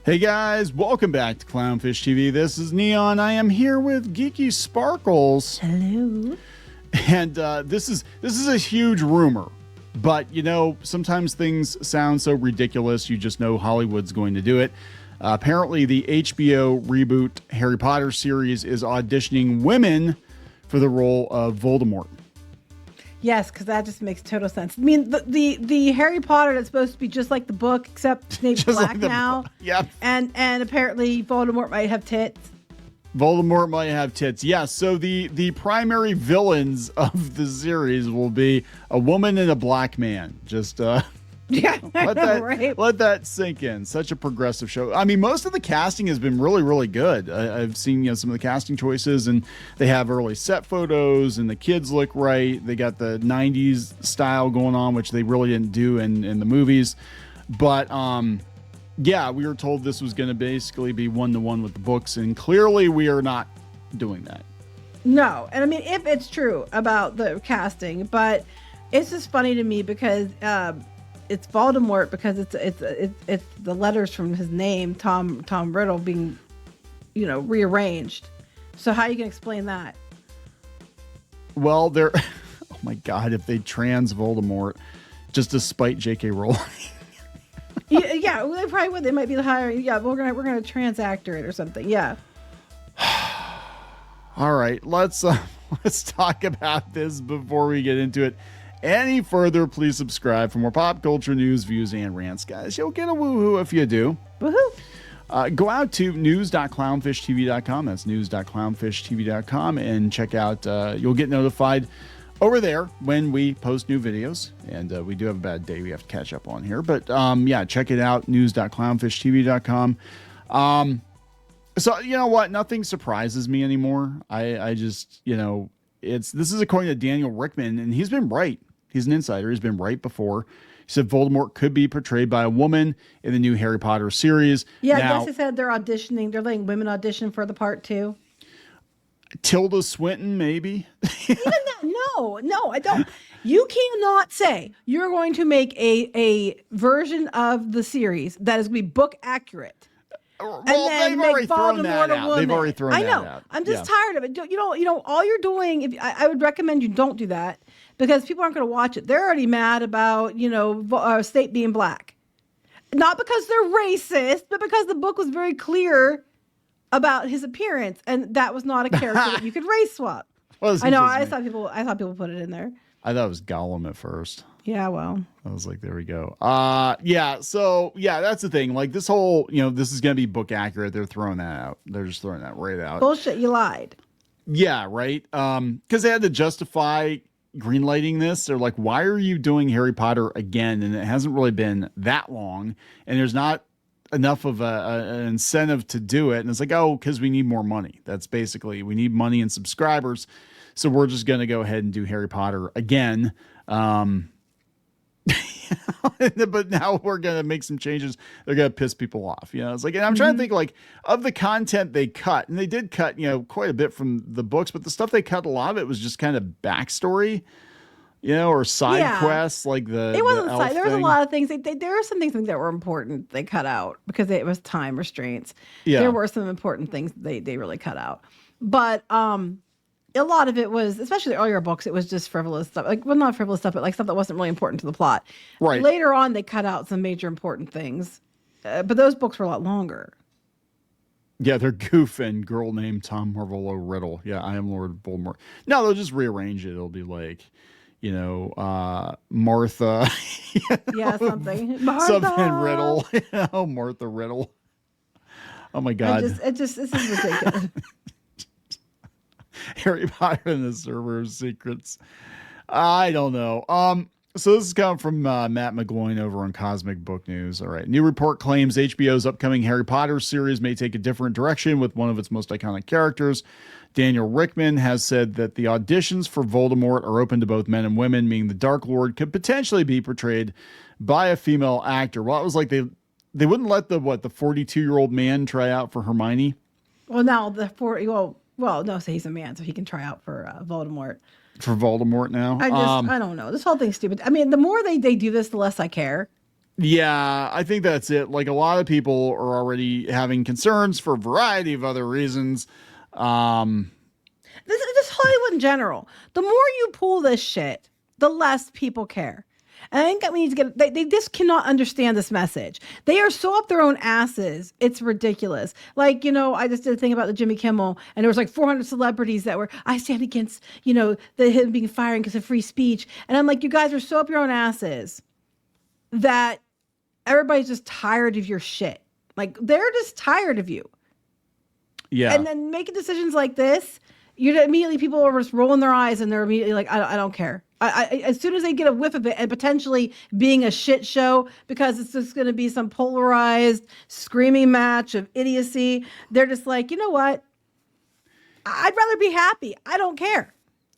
Hey guys, welcome back to Clownfish TV. This is Kneon. I am here with Geeky Sparkles. Hello. And this is a huge rumor, but you know, sometimes things sound so ridiculous you just know Hollywood's going to do it. Apparently the HBO Reboot Harry Potter series is auditioning women for the role of Voldemort. Yes, because that just makes total sense. I mean, the Harry Potter that's supposed to be just like the book, except Snape's black like now. Yep. And apparently Voldemort might have tits. Voldemort might have tits. Yes. So the primary villains of the series will be a woman and a black man. Just yeah, let that sink in. Such a progressive show. I mean, most of the casting has been really, really good. I've seen some of the casting choices, and they have early set photos, and the kids look right. They got the '90s style going on, which they really didn't do in the movies. But yeah, we were told this was going to basically be 1-to-1 with the books, and clearly we are not doing that. No, and I mean, if it's true about the casting, but it's just funny to me because it's Voldemort because it's the letters from his name, Tom Riddle, being, rearranged. So how are you gonna explain that? Well, they're oh my god, if they trans Voldemort just to spite J.K. Rowling. yeah, they probably would. They might be hiring. Yeah, we're gonna trans actor it or something. Yeah. All right, let's talk about this before we get into it any further. Please subscribe for more pop culture news, views, and rants, guys. You'll get a woohoo if you do. Woohoo! Go out to news.clownfishtv.com. That's news.clownfishtv.com and check out. You'll get notified over there when we post new videos. And we do have a bad day we have to catch up on here. But yeah, check it out. News.clownfishtv.com. So you know what? Nothing surprises me anymore. I just, this is according to Daniel Rickman, and he's been right. He's an insider. He's been right before. He said Voldemort could be portrayed by a woman in the new Harry Potter series. Yeah, now, I guess they said they're auditioning. They're letting women audition for the part too. Tilda Swinton, maybe. Even that? No, I don't. You cannot say you're going to make a version of the series that is going to be book accurate. Well, they've already thrown that out. They've already thrown that out. I know. I'm just tired of it. All you're doing, I would recommend you don't do that because people aren't going to watch it. They're already mad about, Snape being black. Not because they're racist, but because the book was very clear about his appearance, and that was not a character that you could race swap. I know. I thought people put it in there. I thought it was Gollum at first. Yeah, well. I was like, there we go. Yeah, so, yeah, that's the thing. Like, this whole, this is going to be book accurate. They're throwing that out. They're just throwing that right out. Bullshit, you lied. Yeah, right? Because they had to justify greenlighting this. They're like, why are you doing Harry Potter again? And it hasn't really been that long. And there's not enough of an incentive to do it. And it's like, oh, because we need more money. That's basically, we need money and subscribers. So we're just going to go ahead and do Harry Potter again. But now we're going to make some changes. They're going to piss people off. It's like, and I'm trying to think like of the content they cut, and they did cut, quite a bit from the books, but the stuff they cut, a lot of it was just kind of backstory, or side quests, like it wasn't side. There was a lot of things. There were some things that were important they cut out because it was time restraints. Yeah. There were some important things they really cut out. But, a lot of it was, especially the earlier books, it was just frivolous stuff. Like, well, not frivolous stuff, but like stuff that wasn't really important to the plot. Right. Later on, they cut out some major important things. But those books were a lot longer. Yeah, they're goofing. Girl named Tom Marvolo Riddle. Yeah, I am Lord Voldemort. No, they'll just rearrange it. It'll be like, Martha. Yeah, something. Something Riddle. Martha Riddle. Oh my God. This is ridiculous. Harry Potter and the Server of Secrets. I don't know. So this is coming from Matt McGloin over on Cosmic Book News. All right. New report claims HBO's upcoming Harry Potter series may take a different direction with one of its most iconic characters. Daniel Rickman has said that the auditions for Voldemort are open to both men and women, meaning the Dark Lord could potentially be portrayed by a female actor. Well, it was like they wouldn't let the 42-year-old man try out for Hermione. Well, now no, so he's a man, so he can try out for Voldemort. For Voldemort now? I don't know. This whole thing's stupid. I mean, the more they do this, the less I care. Yeah, I think that's it. Like a lot of people are already having concerns for a variety of other reasons. Um, This Hollywood in general. The more you pull this shit, the less people care. And I think that we need to get, they just cannot understand this message. They are so up their own asses. It's ridiculous. Like, I just did a thing about the Jimmy Kimmel, and there was like 400 celebrities that were, I stand against, him being fired because of free speech. And I'm like, you guys are so up your own asses that everybody's just tired of your shit. Like, they're just tired of you. yeah. And then making decisions like this, people are just rolling their eyes and they're immediately like, I don't care. As soon as they get a whiff of it and potentially being a shit show because it's just going to be some polarized screaming match of idiocy, they're just like, you know what? I'd rather be happy. I don't care.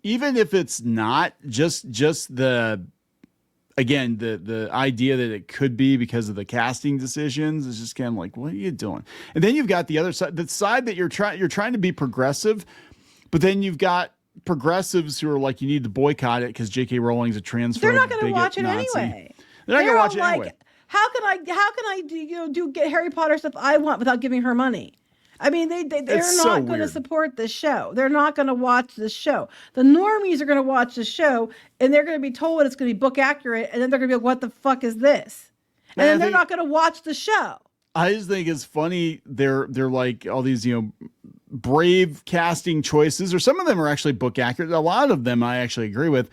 Even if it's not just the idea that it could be because of the casting decisions is just kind of like, what are you doing? And then you've got the other side, the side that you're trying to be progressive, but then you've got progressives who are like, you need to boycott it because J.K. Rowling's a transphobe. They're not going to watch it Nazi. anyway. They're not going to watch it like, anyway. How can I get Harry Potter stuff I want without giving her money? I mean, they're not going to support this show. They're not going to watch this show. The normies are going to watch the show, and they're going to be told it's going to be book accurate, and then they're going to be like, what the fuck is this? And then they're not going to watch the show. I just think it's funny. They're like all these, brave casting choices, or some of them are actually book accurate. A lot of them I actually agree with.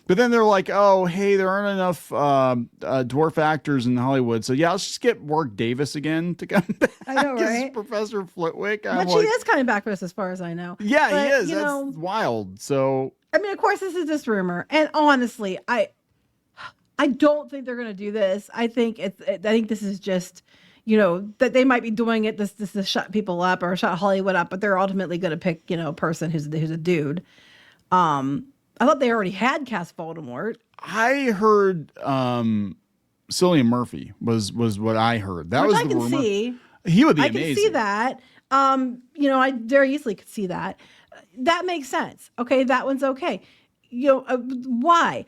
But then they're like, oh, hey, there aren't enough dwarf actors in Hollywood. So, yeah, let's just get Warwick Davis again to come back. I know, right? Professor Flitwick. But she is coming back for us as far as I know. Yeah, but, he is. That's wild. So, I mean, of course, this is just rumor. And honestly, I don't think they're going to do this. I think this is just, that they might be doing it this to shut people up or shut Hollywood up, but they're ultimately going to pick, a person who's a dude. I thought they already had cast Voldemort. I heard Cillian Murphy was what I heard. That was the rumor. See. He would be I amazing. can see that. I very easily could see that. That makes sense. Okay, that one's okay. Why?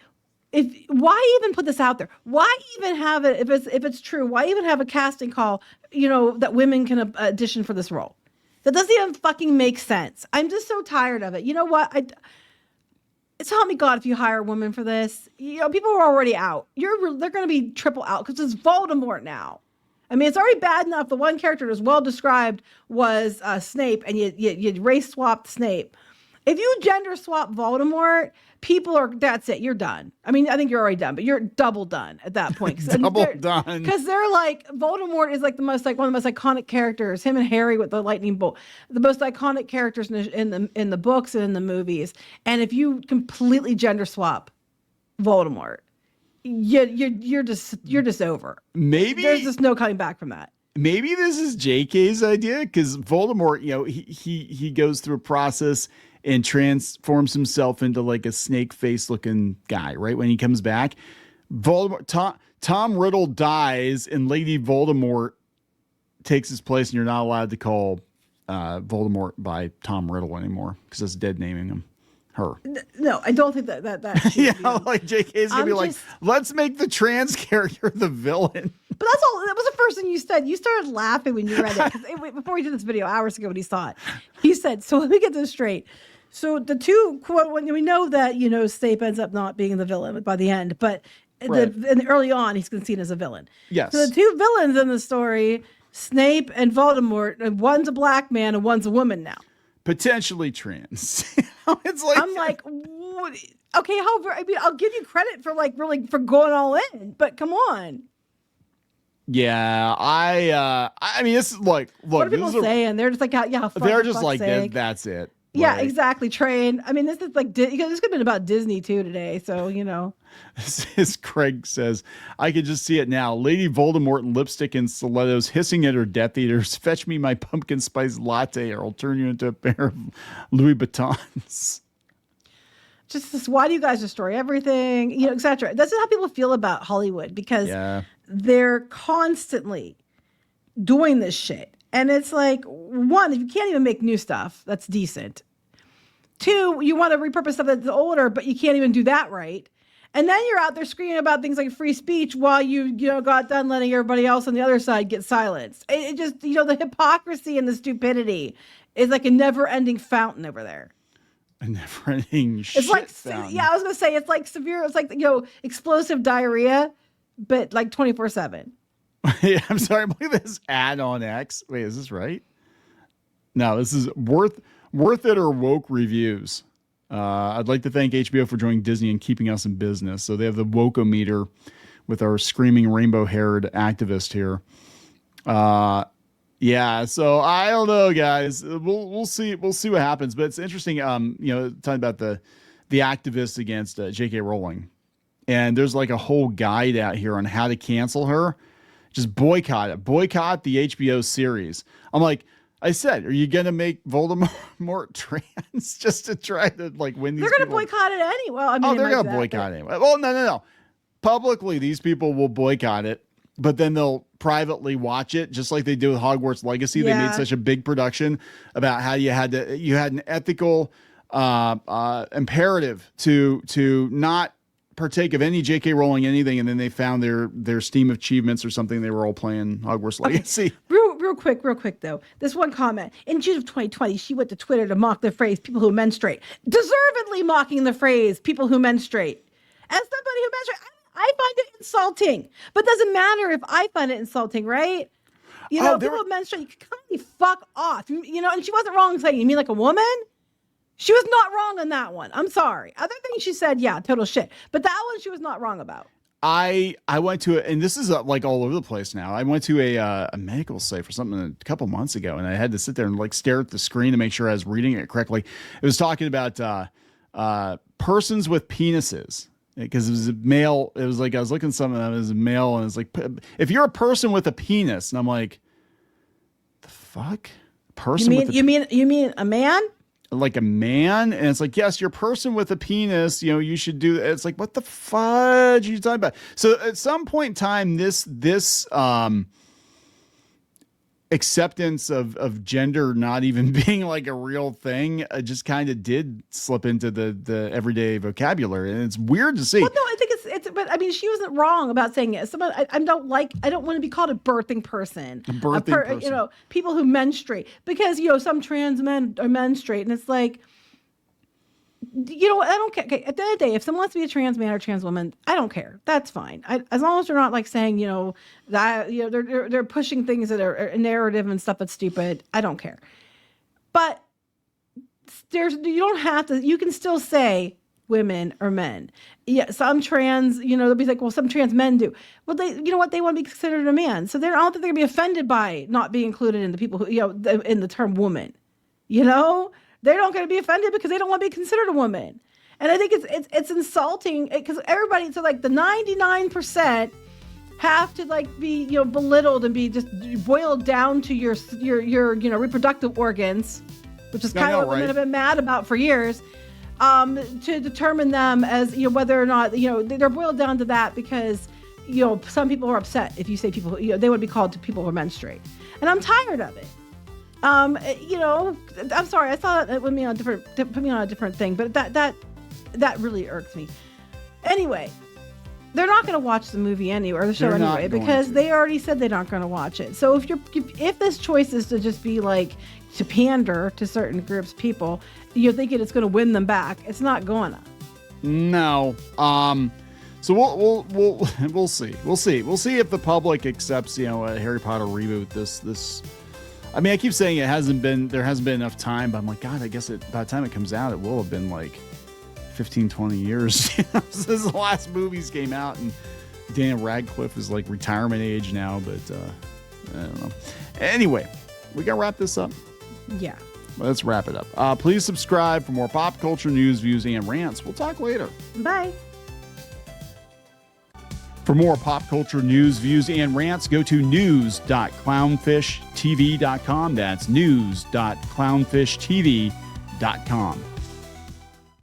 Why even put this out there? Why even have it if it's true? Why even have a casting call? That women can audition for this role. That doesn't even fucking make sense. I'm just so tired of it. You know what? It's help me God if you hire a woman for this. People are already out. They're going to be triple out because it's Voldemort now. I mean, it's already bad enough. The one character that was well described was Snape, and you race swapped Snape. If you gender swap Voldemort, that's it. You're done. I mean, I think you're already done, but you're double done at that point. Double done. Because they're like, Voldemort is like one of the most iconic characters. Him and Harry with the lightning bolt, the most iconic characters in the books and in the movies. And if you completely gender swap Voldemort, you're just over. Maybe there's just no coming back from that. Maybe this is JK's idea because Voldemort, he goes through a process and transforms himself into like a snake face looking guy, right? When he comes back, Voldemort, Tom Riddle dies and Lady Voldemort takes his place, and you're not allowed to call Voldemort by Tom Riddle anymore because that's dead naming him. Her. No, I don't think that yeah, like JK's gonna be like, let's make the trans character the villain. But that's all. That was the first thing you said. You started laughing when you read it before we did this video hours ago when he saw it. He said, "So let me get this straight. So the two quote when we know that Snape ends up not being the villain by the end, but and early on he's seen as a villain. Yes. So the two villains in the story, Snape and Voldemort, one's a black man and one's a woman now. Potentially trans. It's like I'm like, what? Okay, I'll give you credit for for going all in, but come on. Yeah, I mean, this is like, look, what are people saying? They're just like, yeah, they're just like, that's it. Yeah, exactly. Train. I mean, this is like, this could have been about Disney too today. So, As Craig says, I could just see it now. Lady Voldemort in lipstick and stilettos hissing at her Death Eaters. Fetch me my pumpkin spice latte or I'll turn you into a pair of Louis Vuittons. Just this, why do you guys destroy everything? etc. That's how people feel about Hollywood because they're constantly doing this shit. And it's like, one, if you can't even make new stuff that's decent. Two, you want to repurpose stuff that's older, but you can't even do that right. And then you're out there screaming about things like free speech while you got done letting everybody else on the other side get silenced. It just, the hypocrisy and the stupidity is like a never-ending fountain over there. A never-ending It's like, fountain. I was going to say, it's like severe, it's like, explosive diarrhea, but like 24/7. Yeah, I'm sorry. I'm looking at this ad on X. Wait, is this right? No, this is worth it or woke reviews. I'd like to thank HBO for joining Disney and keeping us in business. So they have the woke-o-meter with our screaming rainbow-haired activist here. Yeah, so I don't know, guys. We'll see. We'll see what happens. But it's interesting. Talking about the activists against J.K. Rowling, and there's like a whole guide out here on how to cancel her. Just boycott it. Boycott the HBO series. I'm like, I said, are you gonna make Voldemort trans just to try to like win these? They're gonna boycott it anyway. Well, I mean, they're gonna boycott it anyway. Well, no. Publicly, these people will boycott it, but then they'll privately watch it, just like they do with Hogwarts Legacy. Yeah. They made such a big production about how you had an ethical imperative to not partake of any J.K. Rowling anything, and then they found their Steam achievements or something. They were all playing Hogwarts Legacy. Okay. Real quick though. This one comment. In June of 2020, she went to Twitter to mock the phrase "people who menstruate," deservedly mocking the phrase "people who menstruate." As somebody who menstruates, I find it insulting. But it doesn't matter if I find it insulting, right? People who menstruate, you can kind of fuck off. And she wasn't wrong saying, you mean like a woman? She was not wrong on that one. I'm sorry. Other things she said, yeah, total shit. But that one she was not wrong about. I went to and this is like all over the place now. I went to a medical site for something a couple months ago, and I had to sit there and like stare at the screen to make sure I was reading it correctly. It was talking about persons with penises, because it was a male. It was like I was looking at something that was a male, and it's like, if you're a person with a penis, and I'm like, the fuck, person? You mean a man? Like a man, and it's like, yes, you're a person with a penis, you should do. It's like, what the fudge are you talking about? So at some point in time, this acceptance of gender not even being like a real thing just kind of did slip into the everyday vocabulary, and it's weird to see. Well, no, I think it's but I mean, she wasn't wrong about saying it. Someone I don't want to be called a birthing person. Person. People who menstruate, because some trans men are menstruate, and it's like, I don't care. Okay, at the end of the day, if someone wants to be a trans man or trans woman, I don't care. That's fine. As long as they're not like saying, that they're pushing things that are a narrative and stuff that's stupid. I don't care. But you don't have to. You can still say women or men. Yeah, some trans, they'll be like, well, some trans men do. Well, they want to be considered a man, so I don't think they're gonna be offended by not being included in the people who, in the term woman. They're not going to be offended because they don't want to be considered a woman. And I think it's insulting because everybody, so like the 99% have to like be, belittled and be just boiled down to your reproductive organs, which is kind of what women have been mad about for years, to determine them as, whether or not, they're boiled down to that because, some people are upset if you say people, they would be called to people who menstruate. And I'm tired of it. I'm sorry. I thought it put me on a different thing, but that really irks me. Anyway, they're not going to watch the movie anyway, or the show anyway, because they already said they're not going to watch it. So if this choice is to just be like to pander to certain groups of people, you're thinking it's going to win them back. It's not going to. No. So we'll see. We'll see if the public accepts, a Harry Potter reboot. This. I mean, I keep saying there hasn't been enough time, but I'm like, God, I guess by the time it comes out, it will have been like 15, 20 years since the last movies came out, and Daniel Radcliffe is like retirement age now, but I don't know. Anyway, we got to wrap this up. Yeah. Let's wrap it up. Please subscribe for more pop culture news, views, and rants. We'll talk later. Bye. For more pop culture news, views, and rants, go to news.clownfishtv.com. That's news.clownfishtv.com.